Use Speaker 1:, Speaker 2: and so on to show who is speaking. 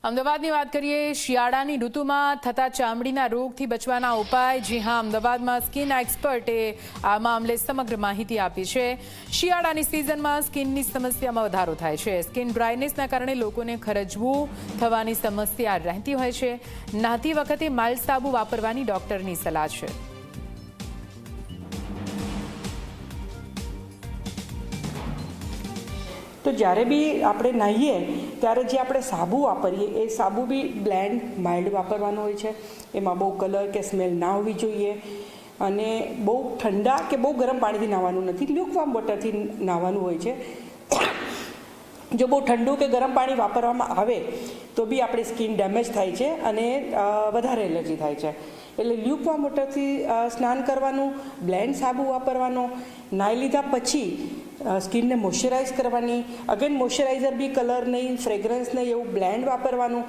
Speaker 1: અમદાવાદની વાત કરીએ શિયાળાની ઋતુમાં થતા ચામડીના રોગથી બચવાના ઉપાય। જી હા, અમદાવાદમાં સ્કિન એક્સપર્ટે આ મામલે સમગ્ર માહિતી આપી છે। શિયાળાની સિઝનમાં સ્કિનની સમસ્યામાં વધારો થાય છે। સ્કિન ડ્રાયનેસના કારણે લોકોને ખરજવું થવાની સમસ્યા રહેતી હોય છે। નહાતી વખતે માઇલ્ડ સાબુ વાપરવાની ડોક્ટરની સલાહ છે।
Speaker 2: તો જ્યારે બી આપણે નાહીએ ત્યારે જે આપણે સાબુ વાપરીએ એ સાબુ બી બ્લેન્ડ માઇલ્ડ વાપરવાનો હોય છે। એમાં બહુ કલર કે સ્મેલ ના હોવી જોઈએ અને બહુ ઠંડા કે બહુ ગરમ પાણીથી નાહવાનું નથી, લ્યુકવાર્મ વોટરથી નાહવાનું હોય છે। જો બહુ ઠંડુ કે ગરમ પાણી વાપરવામાં આવે તો બી આપણી સ્કિન ડેમેજ થાય છે અને વધારે એલર્જી થાય છે। એટલે લ્યુકવાર્મ વોટરથી સ્નાન કરવાનું, બ્લેન્ડ સાબુ વાપરવાનો, નાહી લીધા પછી સ્કિનને મોઇશ્ચરાઇઝ કરવાની, અગેન મોઇશ્ચરાઇઝર બી કલર નહીં, ફ્રેગ્રન્સ નહીં, એવું બ્લેન્ડ વાપરવાનું।